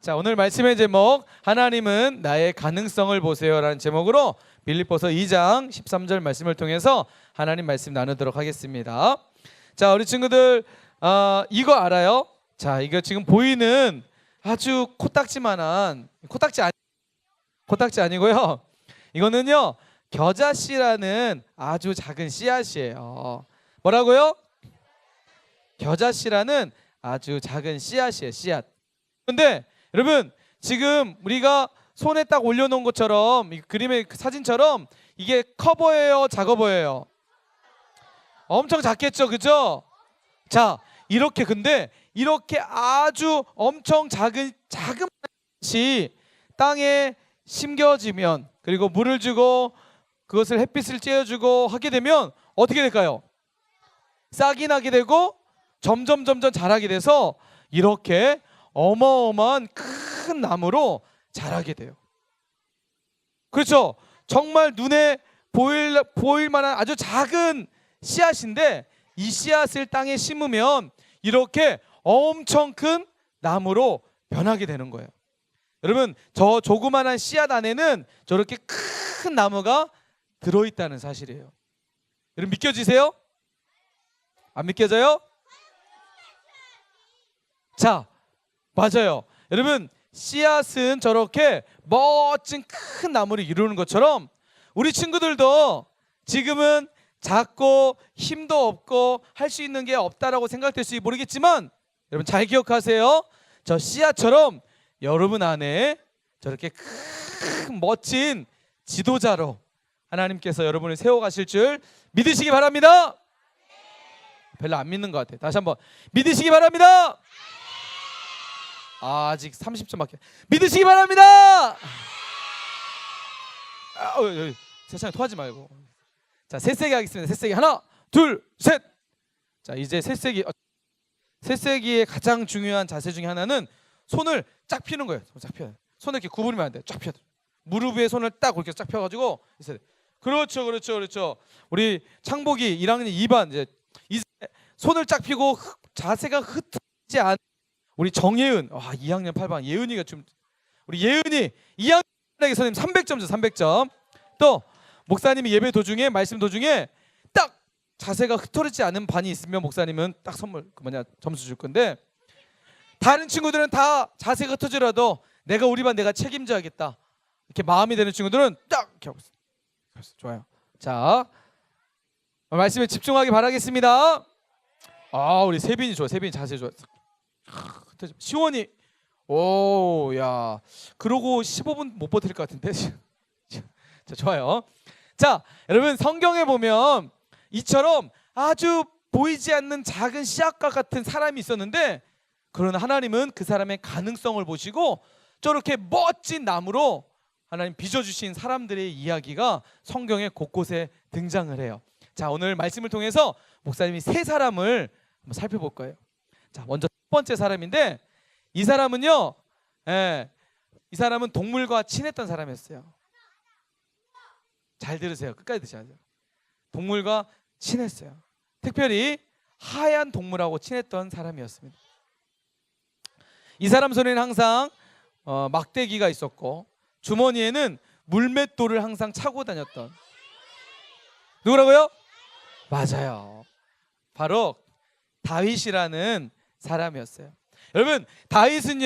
자, 오늘 말씀의 제목 하나님은 나의 가능성을 보세요라는 제목으로 빌립보서 2장 13절 말씀을 통해서 하나님 말씀 나누도록 하겠습니다. 자, 우리 친구들 이거 알아요? 자, 이거 지금 보이는 아주 코딱지만한 코딱지 아니고요. 이거는요 겨자씨라는 아주 작은 씨앗이에요. 뭐라고요? 겨자씨라는 아주 작은 씨앗이에요. 씨앗. 근데 여러분 지금 우리가 손에 딱 올려놓은 것처럼 이 그림의 사진처럼 이게 커 보여요? 작아 보여요? 엄청 작겠죠, 그죠? 자, 이렇게 근데 이렇게 아주 엄청 작은 것이 땅에 심겨지면 그리고 물을 주고 그것을 햇빛을 쬐어주고 하게 되면 어떻게 될까요? 싹이 나게 되고 점점 자라게 돼서 이렇게 어마어마한 큰 나무로 자라게 돼요. 그렇죠? 정말 눈에 보일 만한 아주 작은 씨앗인데 이 씨앗을 땅에 심으면 이렇게 엄청 큰 나무로 변하게 되는 거예요. 여러분 저 조그만한 씨앗 안에는 저렇게 큰 나무가 들어있다는 사실이에요. 여러분 믿겨지세요? 안 믿겨져요? 자, 맞아요. 여러분 씨앗은 저렇게 멋진 큰 나무를 이루는 것처럼 우리 친구들도 지금은 작고 힘도 없고 할 수 있는 게 없다라고 생각될지 모르겠지만 여러분 잘 기억하세요. 저 씨앗처럼 여러분 안에 저렇게 큰 멋진 지도자로 하나님께서 여러분을 세워가실 줄 믿으시기 바랍니다. 별로 안 믿는 것 같아요. 다시 한번 믿으시기 바랍니다. 아직 30초밖에. 믿으시기 바랍니다. 세상에 토하지 말고. 자, 새세기 하겠습니다. 새세기 하나, 둘, 셋. 자, 이제 새세기의 가장 중요한 자세 중에 하나는 손을 쫙 펴는 거예요. 쫙 펴. 손을 이렇게 구부리면 안 돼. 쫙 펴. 무릎 위에 손을 딱 이렇게 쫙 펴가지고 있어야 돼. 그렇죠. 우리 창복이 1학년 2반 이제 손을 쫙 펴고 자세가 흐트러지지 않은 우리 정예은 2학년 8반 예은이가 좀 우리 예은이 2학년에게 선생님 300점 줘 300점. 또 목사님이 예배 도중에 말씀 도중에 딱 자세가 흐트러지지 않은 반이 있으면 목사님은 딱 선물 점수 줄 건데 다른 친구들은 다 자세가 흐트러지더라도 내가 우리 반 내가 책임져야겠다 이렇게 마음이 되는 친구들은 딱 이렇게 하고 있어요. 좋아요. 자, 말씀에 집중하기 바라겠습니다. 우리 세빈이 좋아. 세빈이 자세 좋아. 시원이 야 그러고 15분 못 버틸 것 같은데. 자, 좋아요. 자, 여러분 성경에 보면 이처럼 아주 보이지 않는 작은 씨앗과 같은 사람이 있었는데 그러나 하나님은 그 사람의 가능성을 보시고 저렇게 멋진 나무로 하나님 빚어주신 사람들의 이야기가 성경에 곳곳에 등장을 해요. 자, 오늘 말씀을 통해서 목사님이 세 사람을 한번 살펴볼 거예요. 자, 먼저 첫 번째 사람인데 이 사람은요, 이 사람은 동물과 친했던 사람이었어요. 잘 들으세요. 끝까지 드셔야 돼요. 동물과 친했어요. 특별히 하얀 동물하고 친했던 사람이었습니다. 이 사람 손에는 항상 막대기가 있었고 주머니에는 물맷돌을 항상 차고 다녔던 누구라고요? 맞아요. 바로 다윗이라는 사람이었어요. 여러분 다윗은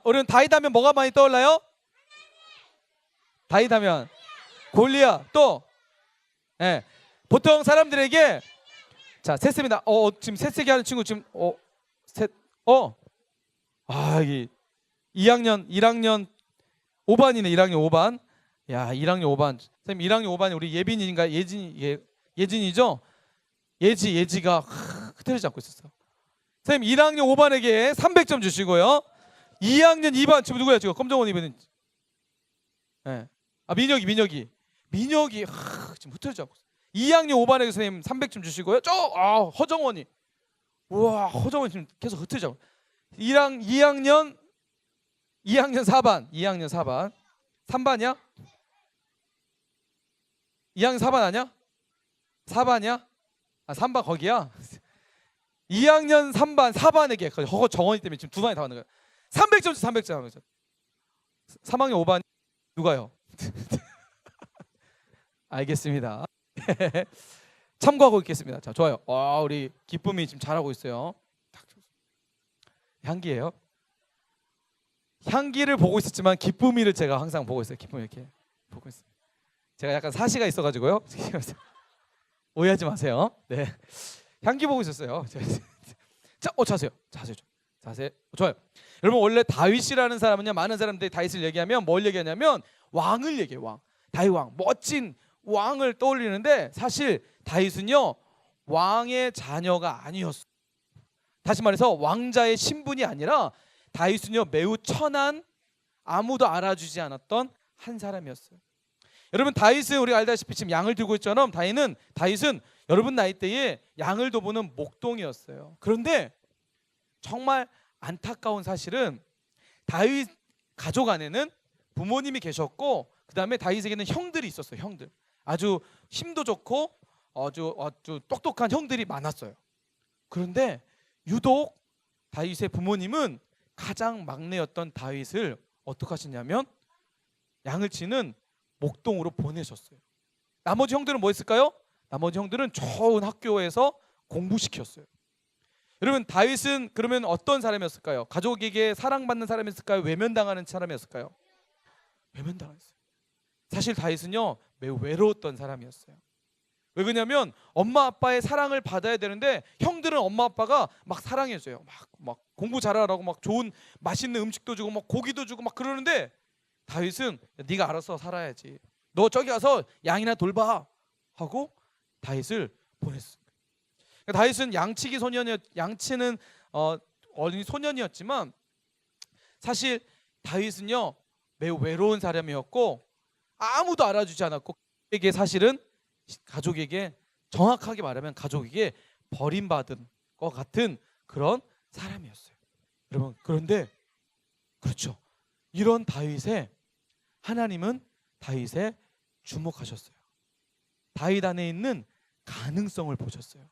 우리는 다윗 하면 뭐가 많이 떠올라요? 다윗 하면 골리앗 또 보통 사람들에게 자 셋입니다. 지금 셋세기 하는 친구 지금 이게 1학년 5반이네. 1학년 5반. 야 1학년 5반. 선생님 1학년 5반이 우리 예빈이인가 예진이죠? 예지가 흐트러지지 않고 있었어. 선생님 1학년 5반에게 300점 주시고요. 2학년 2반 지금 누구야 지금 검정옷 입은 민혁이 지금 흐트러지지 않고 있어. 2학년 5반에게 선생님 300점 주시고요. 허정원이 허정원이 지금 계속 흐트러지지 않고 2학년 4반 3반이야? 2학년 4반 아니야? 4반이야? 3반 거기야? 2학년 3반 4반에게 허거 정원이 때문에 지금 두 반이 다 받는 거예요. 300점 300점. 3학년 5반 누가요? 알겠습니다. 참고하고 있겠습니다. 자, 좋아요. 우리 기쁨이 지금 잘하고 있어요. 향기예요. 향기를 보고 있었지만 기쁨이를 제가 항상 보고 있어요. 기쁨이 이렇게 보고 있어요. 제가 약간 사시가 있어가지고요. 오해하지 마세요. 네, 향기 보고 있었어요. 자, 자세 좋아요. 여러분 원래 다윗이라는 사람은요, 많은 사람들이 다윗을 얘기하면 뭘 얘기하냐면 왕을 얘기해요. 왕, 다윗 왕, 멋진 왕을 떠올리는데 사실 다윗은요 왕의 자녀가 아니었어요. 다시 말해서 왕자의 신분이 아니라 다윗은요 매우 천한, 아무도 알아주지 않았던 한 사람이었어요. 여러분 다윗은 우리가 알다시피 지금 양을 들고 있잖아요. 다윗은 여러분 나이 때에 양을 돌보는 목동이었어요. 그런데 정말 안타까운 사실은 다윗 가족 안에는 부모님이 계셨고 그 다음에 다윗에게는 형들이 있었어요. 형들, 아주 힘도 좋고 아주 똑똑한 형들이 많았어요. 그런데 유독 다윗의 부모님은 가장 막내였던 다윗을 어떻게 하셨냐면 양을 치는 목동으로 보내셨어요. 나머지 형들은 뭐 했을까요? 나머지 형들은 좋은 학교에서 공부시켰어요. 여러분 다윗은 그러면 어떤 사람이었을까요? 가족에게 사랑받는 사람이었을까요? 외면당하는 사람이었을까요? 외면당했어요. 사실 다윗은요 매우 외로웠던 사람이었어요. 왜 그러냐면 엄마 아빠의 사랑을 받아야 되는데 형들은 엄마 아빠가 막 사랑해줘요. 막 공부 잘하라고 막 좋은 맛있는 음식도 주고 막 고기도 주고 막 그러는데 다윗은 네가 알아서 살아야지. 너 저기 가서 양이나 돌봐 하고 다윗을 보냈어요. 다윗은 양치기 양치는 어린 소년이었지만 사실 다윗은요 매우 외로운 사람이었고 아무도 알아주지 않았고 그에게 사실은 가족에게 정확하게 말하면 가족에게 버림받은 것 같은 그런 사람이었어요. 여러분 그런데 그렇죠. 이런 다윗에 하나님은 다윗에 주목하셨어요. 다윗 안에 있는 가능성을 보셨어요.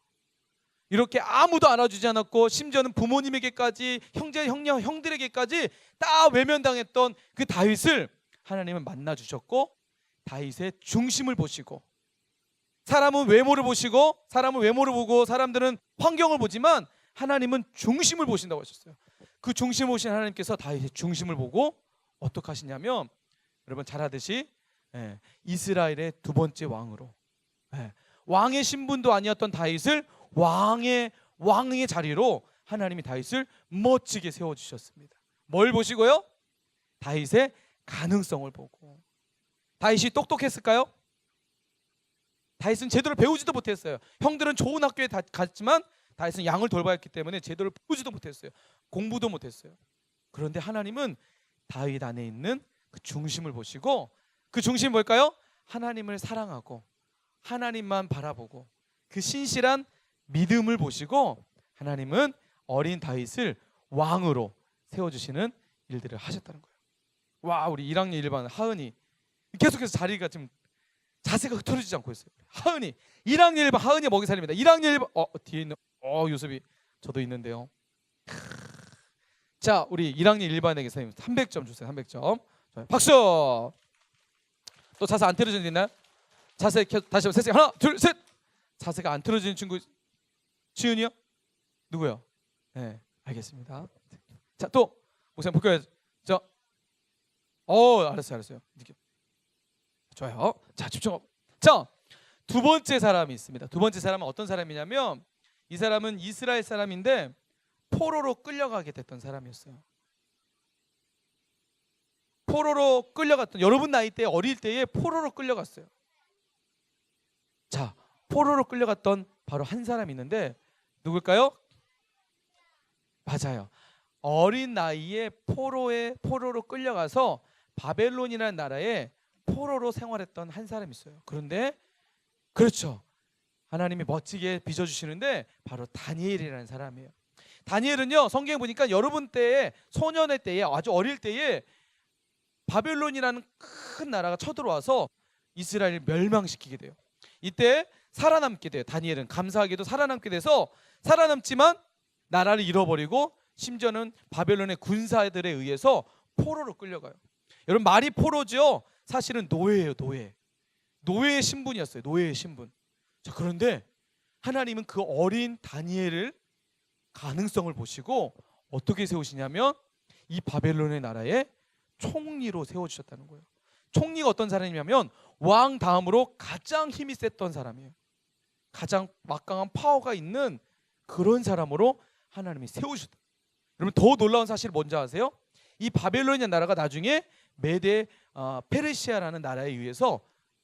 이렇게 아무도 알아주지 않았고 심지어는 부모님에게까지 형들에게까지 다 외면당했던 그 다윗을 하나님은 만나 주셨고 다윗의 중심을 보시고 사람은 외모를 보고 사람들은 환경을 보지만 하나님은 중심을 보신다고 하셨어요. 그 중심을 보신 하나님께서 다윗의 중심을 보고 어떻게 하시냐면 여러분 잘 아듯이 이스라엘의 두 번째 왕으로 왕의 신분도 아니었던 다윗을 왕의 자리로 하나님이 다윗을 멋지게 세워주셨습니다. 뭘 보시고요? 다윗의 가능성을 보고. 다윗이 똑똑했을까요? 다윗은 제대로 배우지도 못했어요. 형들은 좋은 학교에 갔지만 다윗은 양을 돌봐야 했기 때문에 제대로 배우지도 못했어요. 공부도 못했어요. 그런데 하나님은 다윗 안에 있는 그 중심을 보시고 그 중심이 뭘까요? 하나님을 사랑하고 하나님만 바라보고 그 신실한 믿음을 보시고 하나님은 어린 다윗을 왕으로 세워주시는 일들을 하셨다는 거예요. 와, 우리 1학년 1반 하은이 계속해서 자리가 지금 자세가 흐트러지지 않고 있어요. 하은이 1학년 1반 하은이 먹이 살립니다. 1학년 1반 뒤에 있는 요셉이 저도 있는데요. 자, 우리 1학년 1반에게 선생님 300점 주세요. 300점. 박수. 또 자세 안 틀어지는 데 있나요? 자세 다시 한번 셋. 하나, 둘, 셋. 자세가 안 틀어지는 친구 지은이요? 누구요? 네, 알겠습니다. 자, 또 목사님 볼까요? 알았어요. 좋아요. 자, 집중하고. 자, 두 번째 사람이 있습니다. 두 번째 사람은 어떤 사람이냐면 이 사람은 이스라엘 사람인데 포로로 끌려가게 됐던 사람이었어요. 포로로 끌려갔던, 여러분 나이 때 어릴 때에 포로로 끌려갔어요. 자, 포로로 끌려갔던 바로 한 사람이 있는데 누굴까요? 맞아요. 어린 나이에 포로로 끌려가서 바벨론이라는 나라에 포로로 생활했던 한 사람이 있어요. 그런데 그렇죠. 하나님이 멋지게 빚어주시는데 바로 다니엘이라는 사람이에요. 다니엘은요, 성경에 보니까 여러분 때에 소년의 때에 아주 어릴 때에 바벨론이라는 큰 나라가 쳐들어와서 이스라엘을 멸망시키게 돼요. 이때 살아남게 돼요. 다니엘은 감사하게도 살아남게 돼서 살아남지만 나라를 잃어버리고 심지어는 바벨론의 군사들에 의해서 포로로 끌려가요. 여러분, 말이 포로죠. 사실은 노예예요. 노예의 신분이었어요. 노예의 신분. 자, 그런데 하나님은 그 어린 다니엘을 가능성을 보시고 어떻게 세우시냐면 이 바벨론의 나라의 총리로 세워주셨다는 거예요. 총리가 어떤 사람이냐면 왕 다음으로 가장 힘이 셌던 사람이에요. 가장 막강한 파워가 있는 그런 사람으로 하나님이 세우셨다. 여러분, 더 놀라운 사실 뭔지 아세요? 이 바벨론이라는 나라가 나중에 메데 페르시아라는 나라에 의해서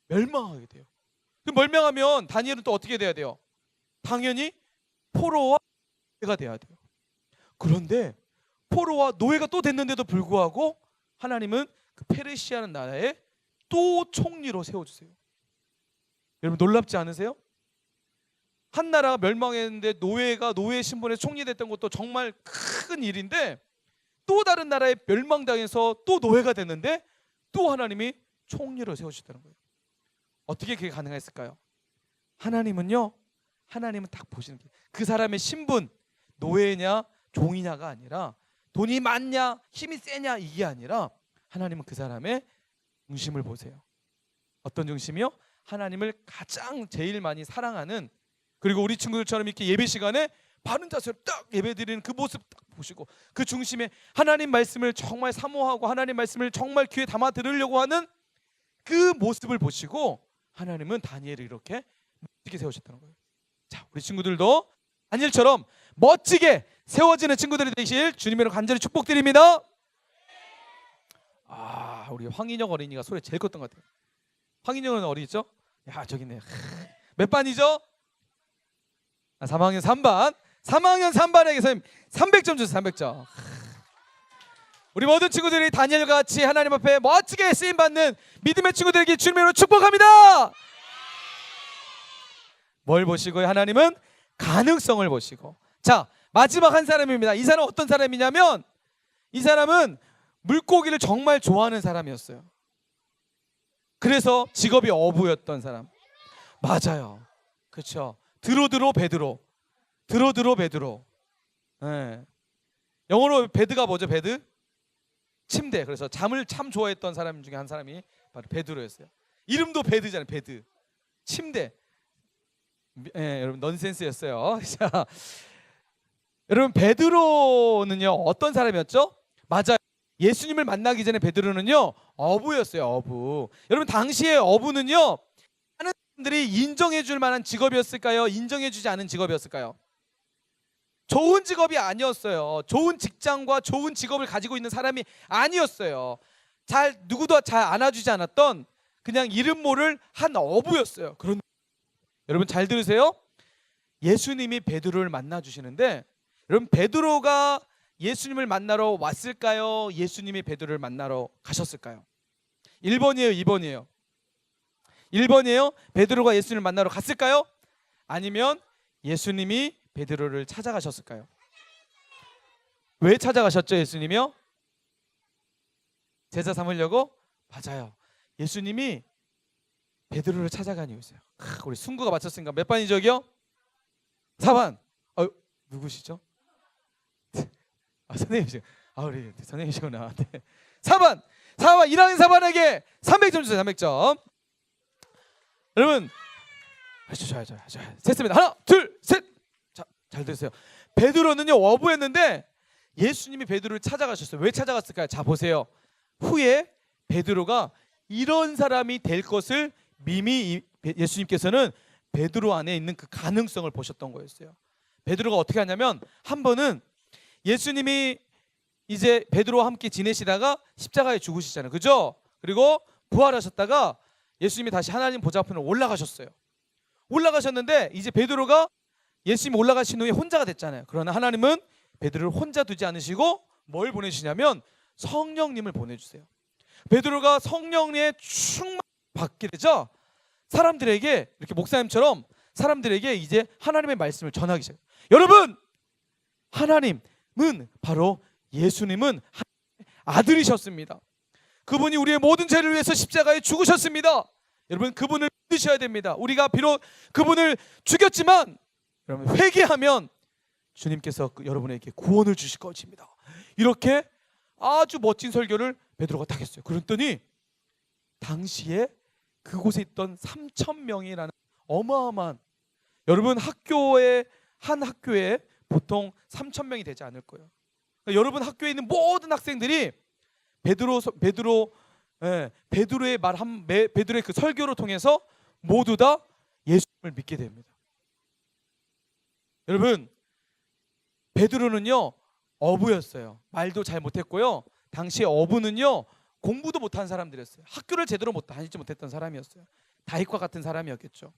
멸망하게 돼요. 멸망하면 다니엘은 또 어떻게 돼야 돼요? 당연히 포로와 노예가 돼야 돼요. 그런데 포로와 노예가 또 됐는데도 불구하고 하나님은 그 페르시아라는 나라에 또 총리로 세워주세요. 여러분, 놀랍지 않으세요? 한 나라가 멸망했는데 노예가 노예 신분에 총리 됐던 것도 정말 큰 일인데, 또 다른 나라에 멸망당해서 또 노예가 됐는데 또 하나님이 총리로 세우셨다는 거예요. 어떻게 그게 가능했을까요? 하나님은 딱 보시는 게 그 사람의 신분, 노예냐 종이냐가 아니라, 돈이 많냐 힘이 세냐 이게 아니라, 하나님은 그 사람의 중심을 보세요. 어떤 중심이요? 하나님을 가장 제일 많이 사랑하는, 그리고 우리 친구들처럼 이렇게 예배 시간에 바른 자세로 딱 예배드리는 그 모습 딱 보시고, 그 중심에 하나님 말씀을 정말 사모하고 하나님 말씀을 정말 귀에 담아 들으려고 하는 그 모습을 보시고 하나님은 다니엘을 이렇게 멋지게 세우셨다는 거예요. 자, 우리 친구들도 다니엘처럼 멋지게 세워지는 친구들이 되실 주님으로 간절히 축복드립니다. 우리 황인영 어린이가 소리 제일 컸던 것 같아요. 황인영은 어디 있죠? 야, 저기 있네. 몇 반이죠? 3학년 3반. 3학년 3반에게 선생님 300점 주세요. 300점. 우리 모든 친구들이 다니엘과 같이 하나님 앞에 멋지게 쓰임받는 믿음의 친구들에게 주님으로 축복합니다. 뭘 보시고요? 하나님은 가능성을 보시고. 자, 마지막 한 사람입니다. 이 사람은 어떤 사람이냐면, 이 사람은 물고기를 정말 좋아하는 사람이었어요. 그래서 직업이 어부였던 사람. 맞아요. 그렇죠. 드로드로 베드로. 네. 영어로 베드가 뭐죠? 베드? 침대. 그래서 잠을 참 좋아했던 사람 중에 한 사람이 바로 베드로였어요. 이름도 베드잖아요. 베드. 침대. 여러분, 넌센스였어요. 자, 여러분, 베드로는요 어떤 사람이었죠? 맞아요. 예수님을 만나기 전에 베드로는요 어부였어요. 어부. 여러분, 당시에 어부는요 많은 사람들이 인정해줄 만한 직업이었을까요? 인정해주지 않은 직업이었을까요? 좋은 직업이 아니었어요. 좋은 직장과 좋은 직업을 가지고 있는 사람이 아니었어요. 누구도 잘 안아주지 않았던 그냥 이름 모를 한 어부였어요. 그런, 여러분 잘 들으세요. 예수님이 베드로를 만나 주시는데, 여러분, 베드로가 예수님을 만나러 왔을까요? 예수님이 베드로를 만나러 가셨을까요? 1번이에요, 2번이에요? 1번이에요. 베드로가 예수님을 만나러 갔을까요? 아니면 예수님이 베드로를 찾아가셨을까요? 왜 찾아가셨죠? 예수님이요? 제자 삼으려고? 맞아요. 예수님이 베드로를 찾아간 이유 있어요. 우리 순구가 맞췄으니까 몇 반이죠, 여기요? 4반. 누구시죠? 선생님이시죠? 우리 선생님이시구나. 네. 4반 1학년 4반에게 300점 주세요. 300점. 여러분, 좋아요. 됐습니다. 하나, 둘, 셋. 자, 잘 들으세요. 베드로는요 어부였는데 예수님이 베드로를 찾아가셨어요. 왜 찾아갔을까요? 자, 보세요. 후에 베드로가 이런 사람이 될 것을 이미 예수님께서는 베드로 안에 있는 그 가능성을 보셨던 거였어요. 베드로가 어떻게 하냐면, 한 번은 예수님이 이제 베드로와 함께 지내시다가 십자가에 죽으시잖아요. 그죠? 그리고 부활하셨다가 예수님이 다시 하나님 보좌 앞으로 올라가셨어요. 올라가셨는데 이제 베드로가 예수님이 올라가신 후에 혼자가 됐잖아요. 그러나 하나님은 베드로를 혼자 두지 않으시고 뭘 보내주시냐면 성령님을 보내주세요. 베드로가 성령의 충만 받게 되죠. 사람들에게, 이렇게 목사님처럼 사람들에게 이제 하나님의 말씀을 전하기 시작해요. 여러분, 하나님은 바로 예수님은 아들이셨습니다. 그분이 우리의 모든 죄를 위해서 십자가에 죽으셨습니다. 여러분, 그분을 믿으셔야 됩니다. 우리가 비록 그분을 죽였지만 여러분 회개하면 주님께서 여러분에게 구원을 주실 것입니다. 이렇게 아주 멋진 설교를 베드로가 딱 했어요. 그랬더니 당시에 그곳에 있던 3,000명이라는 어마어마한, 여러분 한 학교에 보통 3,000명이 되지 않을 거예요. 그러니까 여러분 학교에 있는 모든 학생들이 베드로의 그 설교를 통해서 모두 다 예수님을 믿게 됩니다. 여러분, 베드로는요 어부였어요. 말도 잘 못했고요. 당시 어부는요 공부도 못한 사람들이었어요. 학교를 제대로 다니지 못했던 사람이었어요. 다윗과 같은 사람이었겠죠.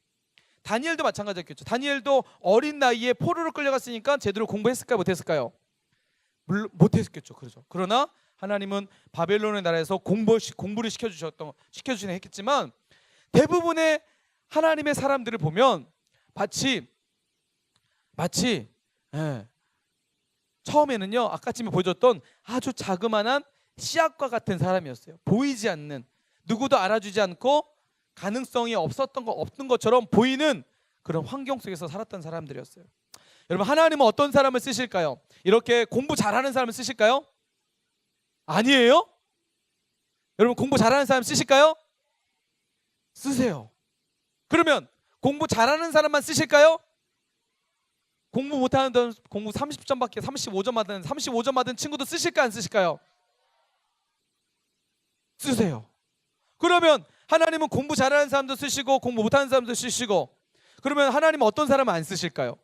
다니엘도 마찬가지였겠죠. 다니엘도 어린 나이에 포로로 끌려갔으니까 제대로 공부했을까요? 못했을까요? 물론 못했겠죠. 그렇죠. 그러나 하나님은 바벨론의 나라에서 공부를 시켜주시긴 했겠지만, 대부분의 하나님의 사람들을 보면 마치 처음에는요 아까쯤에 보여줬던 아주 자그마한 씨앗과 같은 사람이었어요. 보이지 않는, 누구도 알아주지 않고 가능성이 없는 것처럼 보이는 그런 환경 속에서 살았던 사람들이었어요. 여러분, 하나님은 어떤 사람을 쓰실까요? 이렇게 공부 잘하는 사람을 쓰실까요? 아니에요? 여러분, 공부 잘하는 사람 쓰실까요? 쓰세요. 그러면 공부 잘하는 사람만 쓰실까요? 공부 못하는, 공부 30점밖에 35점 받은 친구도 쓰실까 안 쓰실까요? 쓰세요. 그러면 하나님은 공부 잘하는 사람도 쓰시고 공부 못하는 사람도 쓰시고, 그러면 하나님은 어떤 사람을 안 쓰실까요?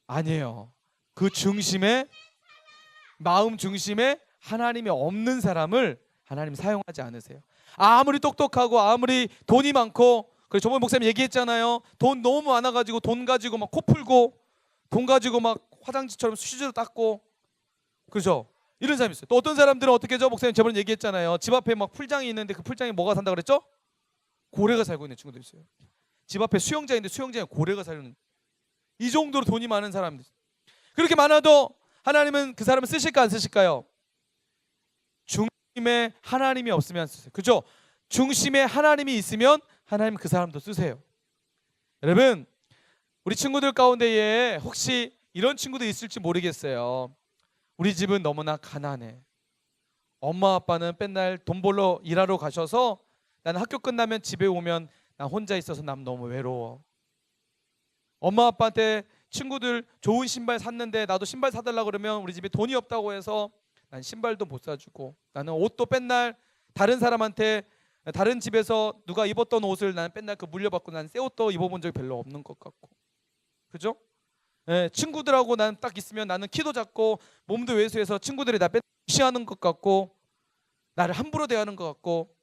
아니에요. 그 중심에, 마음 중심에 하나님이 없는 사람을 하나님 사용하지 않으세요. 아무리 똑똑하고 아무리 돈이 많고, 그래서 저번에 목사님 얘기했잖아요. 돈 너무 많아가지고 돈 가지고 막 코 풀고, 돈 가지고 막 화장지처럼 수시로 닦고, 그죠? 이런 사람이 있어요. 또 어떤 사람들은 어떻게 하죠? 목사님 저번에 얘기했잖아요. 집 앞에 막 풀장이 있는데 그 풀장에 뭐가 산다 그랬죠? 고래가 살고 있는 친구도 있어요. 집 앞에 수영장인데 수영장에 고래가 살는, 이 정도로 돈이 많은 사람들. 그렇게 많아도 하나님은 그 사람을 쓰실까 안 쓰실까요? 중심에 하나님이 없으면 쓰세요. 그죠? 중심에 하나님이 있으면 하나님 그 사람도 쓰세요. 여러분, 우리 친구들 가운데에 혹시 이런 친구도 있을지 모르겠어요. 우리 집은 너무나 가난해. 엄마 아빠는 맨날 돈 벌러 일하러 가셔서 나는 학교 끝나면 집에 오면 나 혼자 있어서 난 너무 외로워. 엄마 아빠한테 친구들 좋은 신발 샀는데 나도 신발 사달라 그러면 우리 집에 돈이 없다고 해서 난 신발도 못 사주고, 나는 옷도 맨날 다른 사람한테, 다른 집에서 누가 입었던 옷을 나는 맨날 그 물려받고, 난 새 옷도 입어본 적이 별로 없는 것 같고, 그죠? 친구들하고 나는 딱 있으면 나는 키도 작고 몸도 왜소해서 친구들이 나 무시하는 것 같고 나를 함부로 대하는 것 같고.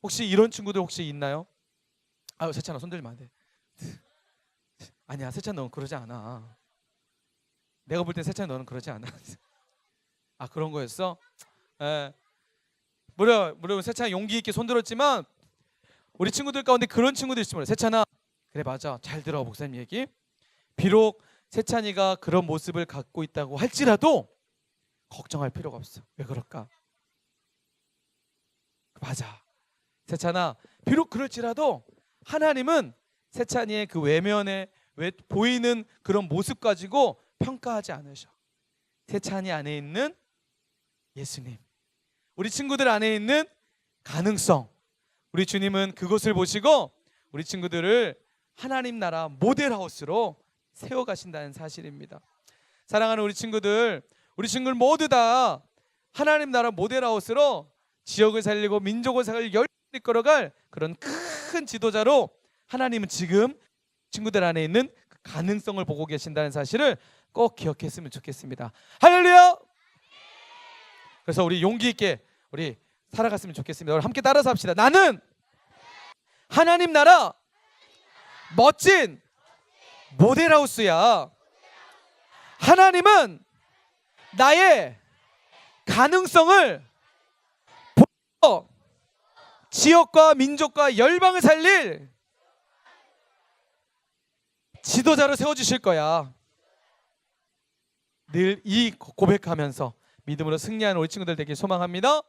혹시 이런 친구들 혹시 있나요? 아유, 세찬아 손 들면 안 돼. 아니야, 세찬 너는 그러지 않아. 내가 볼 땐 세찬 너는 그러지 않아. 아, 그런 거였어? 물론 세찬이 용기 있게 손 들었지만 우리 친구들 가운데 그런 친구들 있지 몰라. 세찬아, 그래 맞아, 잘 들어 목사님 얘기. 비록 세찬이가 그런 모습을 갖고 있다고 할지라도 걱정할 필요가 없어. 왜 그럴까? 맞아, 세찬아, 비록 그럴지라도 하나님은 세찬이의 그 외면에 보이는 그런 모습 가지고 평가하지 않으셔. 세찬이 안에 있는 예수님, 우리 친구들 안에 있는 가능성, 우리 주님은 그것을 보시고 우리 친구들을 하나님 나라 모델하우스로 세워가신다는 사실입니다. 사랑하는 우리 친구들 모두 다 하나님 나라 모델하우스로 지역을 살리고 민족을 살리고 열심히 이끌어갈 그런 큰 지도자로 하나님은 지금 친구들 안에 있는 그 가능성을 보고 계신다는 사실을 꼭 기억했으면 좋겠습니다. 할렐루야! 그래서 우리 용기 있게 우리 살아갔으면 좋겠습니다. 우리 함께 따라서 합시다. 나는 하나님 나라 멋진 모델하우스야. 하나님은 나의 가능성을 보고 지역과 민족과 열방을 살릴 지도자로 세워주실 거야. 늘 이 고백하면서 믿음으로 승리하는 우리 친구들 되길 소망합니다.